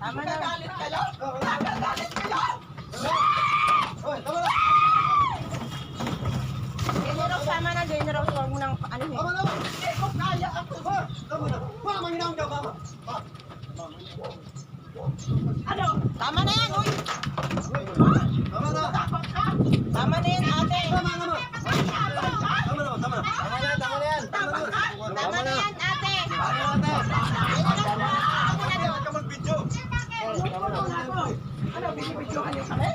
Tama na. Nagagalit kayo? Nagagalit kayo? Hoy, tama na. General, tama na. General, huwag mo nang ano eh. Tama na. Hindi ko kaya ako. Tama na. Mama, hinahon ka, mama. Ano? Tama na yan, uy. Tama na. Tama na yan, ate. Tama na. Tama na, tama na. Tama na yan, ate. Huwag ka mag-video. Ano, binibidyo ka niyo kami?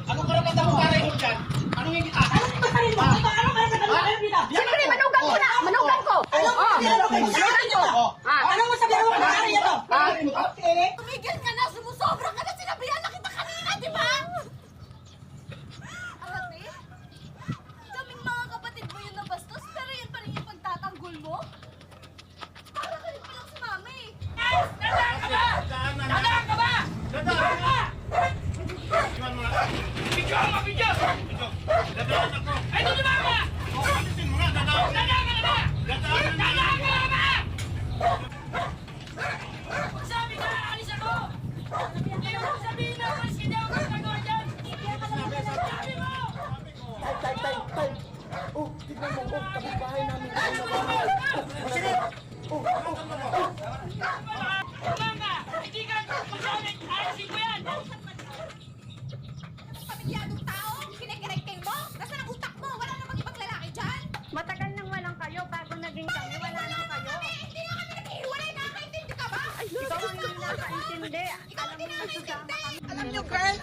Anong karapatan mo para yung dyan? Anong yung kita? Siyempre, manugang ko na! Manugang ko! Manugang ko! Ano mo sabihin mo na kaya to? Tumigil ka na! Sumusobra ka na! Sinabihan na kita kanina, di ba? Ate, kaming mga kapatid mo yung nabastos, pero yun pa rin yung pagtatanggol mo? Para ka rin palang si mami. Dadaan ka ba? Dadaan ka ba? Dadaan ka! Video mo! Video! Dadaan ako! Ay, doon ba ka? Alisin mo nga! Dadaan ka na ba? Dadaan ka na ba? Sabi ka, alis ako! Hindi mo sabihin na mas hindi ako nagagawa dyan! Sabi mo! Tay. Oh, tignan mo. Oh, kapitbahay namin. Tama ka! Hindi ka mag-ulit! Alisin ko yan! Pamilyadong tao, kinikiregting mo? Nasaan ang utak mo? Wala namang ibang lalaki dyan? Matagal nang walang kayo, bago naging kami, wala nang kayo. Hindi na kami naghihiwalay, nakakaintindi ka ba? Ikaw ang hindi nakakaintindi. Ikaw ang hindi nakakaintindi! Alam nyo, girl,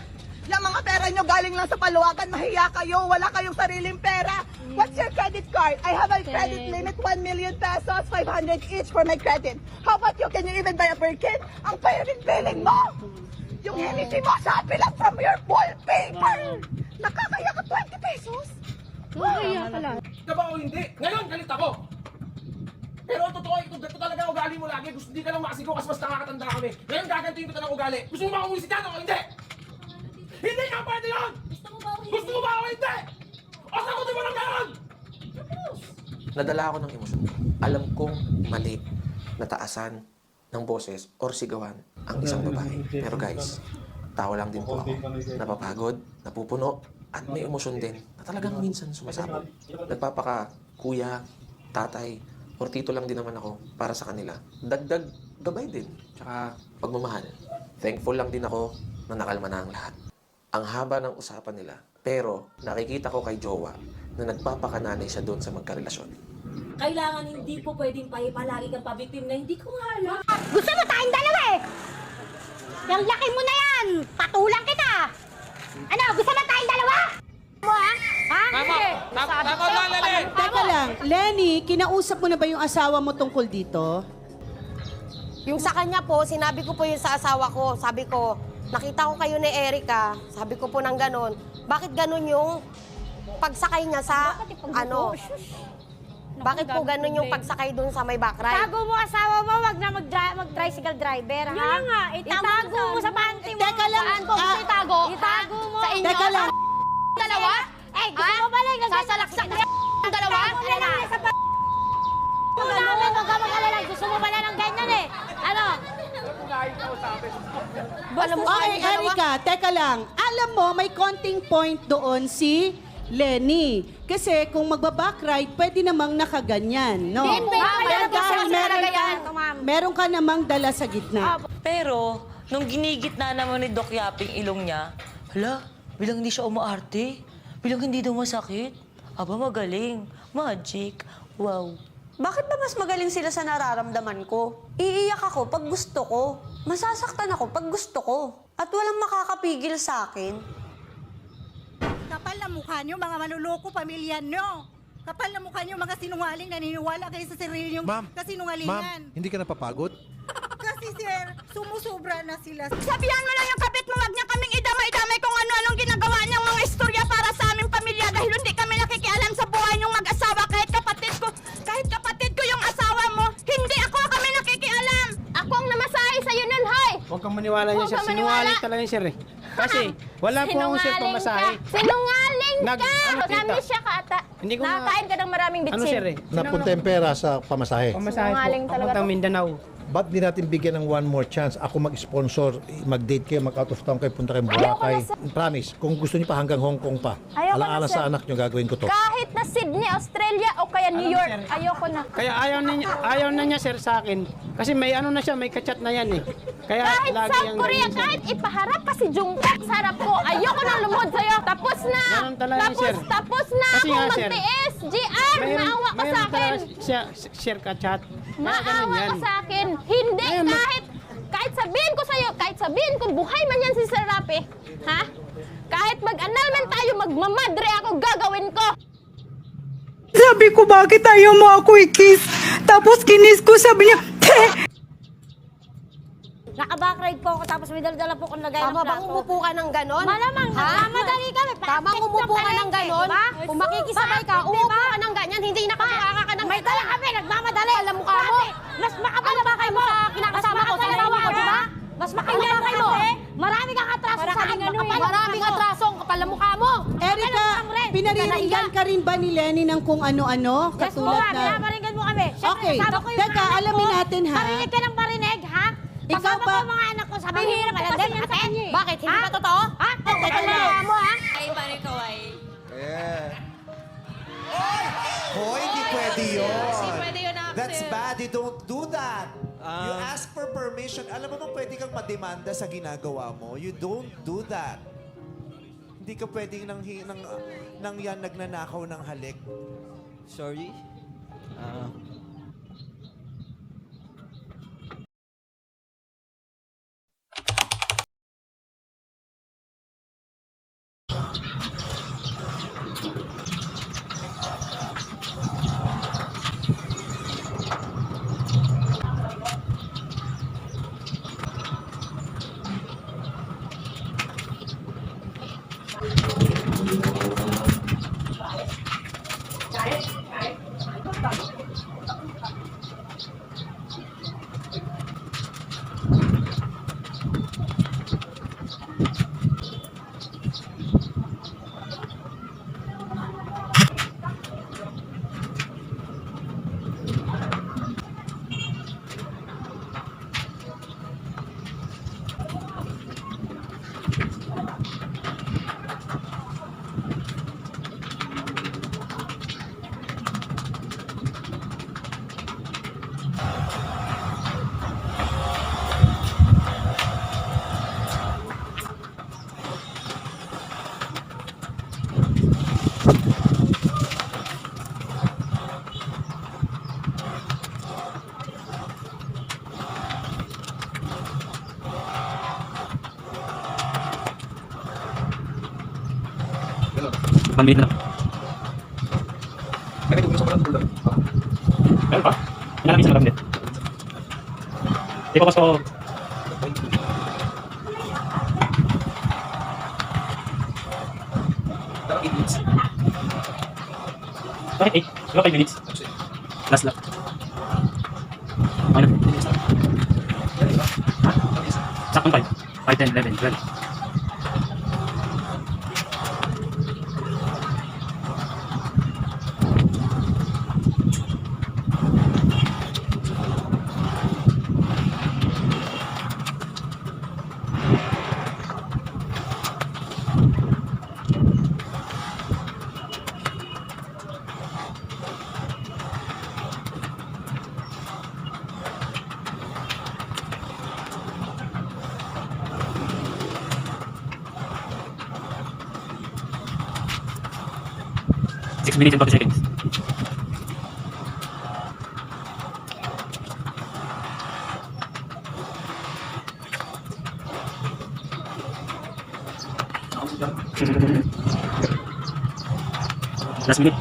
yung mga pera nyo galing lang sa paluwagan, mahiya kayo, wala kayong sariling pera. What's your credit card? I have a credit limit, 1 million pesos, 500 each for my credit. How about you? Can you even buy a Birkin? Ang billing mo! Yung Hennessy mo, sabi lang from your wallpaper! Nakakaya ka 20 pesos? Kaya pala. Ka ba o hindi? Ngayon, galit ako. Pero ang totoo, ito talaga ugali mo lagi. Gusto hindi ka lang makasigaw kasi mas nakakatanda kami. Ngayon, gagantiin ko na ng ugali. Gusto mo ba umuwi si Tano o hindi? Hindi ka pwede yun! Gusto mo ba ako Gusto mo ba o hindi? O sagutin mo lang ngayon! Nadala ako ng emosyon. Alam kong mali na taasan ng boses or sigawan ang isang babae. Pero guys, tao lang din po ako. Napapagod, napupuno, at may emosyon din na talagang minsan sumasabog. Nagpapaka kuya, tatay, or tito lang din naman ako para sa kanila. Dagdag gabay din, tsaka pagmamahal. Thankful lang din ako na nakalma na ang lahat. Ang haba ng usapan nila, pero nakikita ko kay Jowa na nagpapakananay siya doon sa magkarelasyon. Kailangan hindi po pwedeng palagi kang pabiktim na hindi ko nga alam. Gusto mo tayong dalawa eh! Yung laki mo na yan! Patulang kita! Ano, gusto mo tayong dalawa? Mo ha? Ha? Tama lang, Lali! Teka lang, Lenny, kinausap mo na ba yung asawa mo tungkol dito? Yung sa kanya po, sinabi ko po yun sa asawa ko. Sabi ko, nakita ko kayo ni Erica. Sabi ko po ng ganon. Bakit ganon yung pagsakay niya sa ano? Bakit po ganon yung pagsakay dun sa may backride? Tago mo asawa mo, wag na mag-tricycle driver, ha? Yun nga, itago mo sa panty mo. Teka lang, Saan ko gusto itago? Itago mo. Sa inyo? Teka lang. Dalawa? Eh, gusto mo pala yung Sasalaksak mo yung dalawa? Huwag ka mag-alala. Gusto mo pala ng ganyan eh. Ano? Okay, Erica, teka lang. Alam mo, may konting point doon si Lenny. Kasi kung magbabakride, pwede namang nakaganyan, no? Meron ka namang dala sa gitna. Pero, nung ginigitna naman ni Doc Yaping ilong niya, hala, bilang hindi siya umaarte, bilang hindi daw masakit, aba magaling, magic, wow. Bakit ba mas magaling sila sa nararamdaman ko? Iiyak ako pag gusto ko. Masasaktan ako pag gusto ko. At walang makakapigil sa akin. Kapal na mukha nyo, mga manuloko, pamilya nyo. Kapal na mukha nyo, mga sinungaling, naniniwala kayo sa sarili nyo kasinungalingan. Hindi ka napapagod? Kasi sir, sumusobra na sila. Sabihan mo lang yung kapit mo, wag niya kaming idamay-damay kung ano-anong ginagawa niyang mga istorya para sa aming pamilya dahil hindi kami nakikialam sa buhay niyong mag-asawa kahit kapatid ko yung asawa mo, hindi kami nakikialam. Ako ang namasahe sa'yo nun, hoy! Huwag kang maniwala niya, sir. Sinungaling talaga yung sir eh. Kasi, wala po akong sir pamasahe. Sinungaling ka! Ano, Namiss siya ka ata. Hindi ko nga- Nakakain ka ng maraming bitsin. Ano sir eh? Napunta yung pera sa pamasahe. Pamasahe po. Sinungaling talaga Papuntang to. Mindanao. ba't di natin bigyan ng one more chance? Ako mag-sponsor, mag-date kayo, mag-out of town kayo, punta kayong Boracay. Promise, kung gusto niyo pa hanggang Hong Kong pa. Ayoko Alaala na, sir. sa anak niyo, gagawin ko to. Kahit na Sydney, Australia o kaya New York, ayoko na. Kaya ayaw na niya sir sa akin. Kasi may ano na siya, may kachat na yan eh. Kaya Kahit lagi South ang Korea, ganun, sir. kahit ipaharap pa si Jungkook sa harap ko, ayoko na lumod sa'yo. Tapos na! Ganun talaga, sir. Tapos na Kasi akong nga, sir, magtiis! GR, maawa ka sa akin! siya share kachat. Maawa ka sa akin! Hindi, kahit sabihin ko sa'yo, kahit sabihin ko buhay man yan si Sir Rapi, ha? Kahit mag-annulment tayo, magmamadre ako, gagawin ko! Sabi ko, bakit ayaw mo ako i-kiss? Tapos kinis ko, sabi niya, Naka-backride po ako, tapos may dala po akong lagay ng Tama plato. bang umupo ka ng ganon? Malamang, nagmamadali kami. Tamang umupo ka ng ganon? Kung makikisabay ka, umupo ka ng ganyan, hindi nakapaka ka ng May dala kami, nagmamadali. Alam mukha mo. Mas makapal ba kayo sa kinakasama ko, sa asawa ko, di ba? Mas makapal ba kayo? Marami kang atraso sa akin. Maraming atraso ang kapal ng mukha mo. Erika, pinariringgan ka rin ba ni Lenny ng kung ano-ano? Yes po, Katulad na... pinaparinggan mo kami. Okay, Siyempre, kasama ko yung teka, mga anak alamin ko. natin, ha? Marinig ka ng marinig, ha? Ikaw Kasama ba- ko yung mga anak ko. Sabi hirap ko kasi yan sa kanya. Bakit? Hindi ba totoo? Ha? Teka lang mo, ha? Hoy, hindi pwede yun. Pwede yun, That's bad. You don't do that. You ask for permission. Alam mo bang pwede kang mademanda sa ginagawa mo? You don't do that. Hindi ka pwedeng nang yan nagnanakaw ng halik. Sorry? Pamit na. Meron pa? Ilang minsan lang din. Di ko pasto. Bakit 8? Diba 5 minutes? Last lap. Ano? Sakong 5. 5, 10, 11, 12. Six minutes and 40 seconds. Last minute.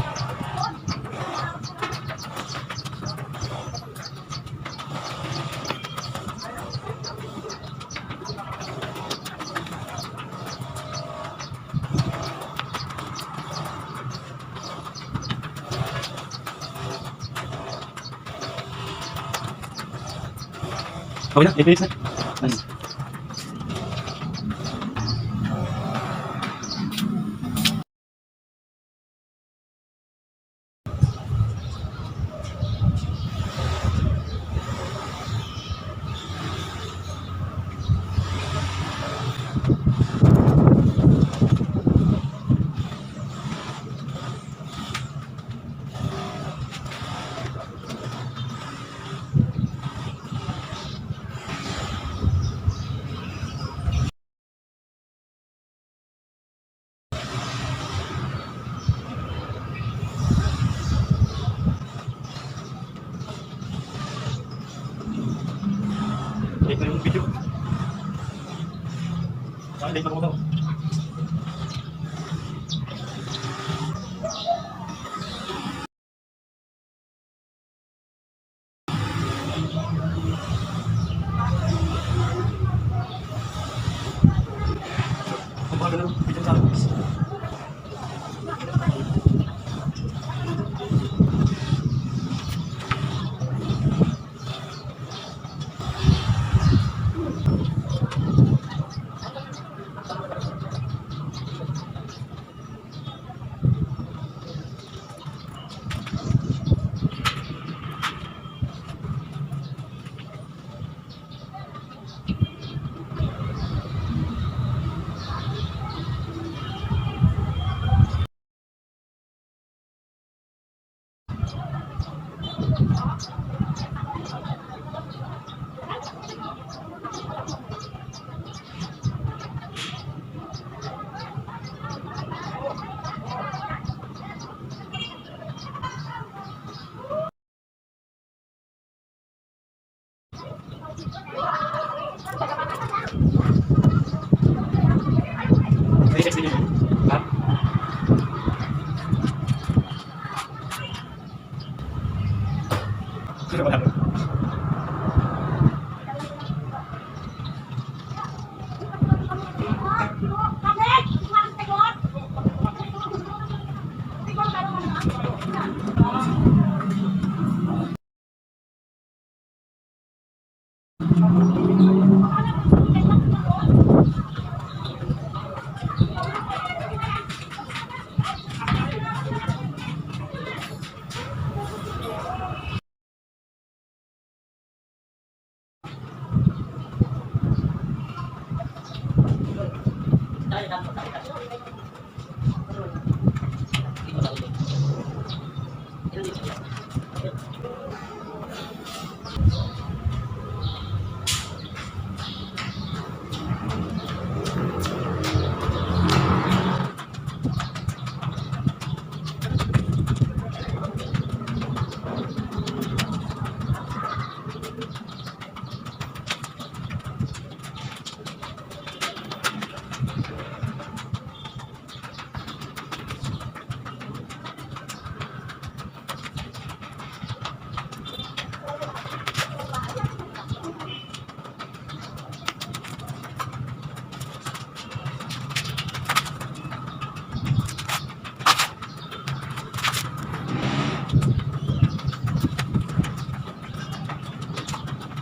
Okay na, 8 minutes na. Nice. Video. Saan late mo daw?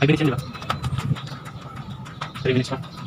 Ay, minutes yan, di ba? 3 minutes pa.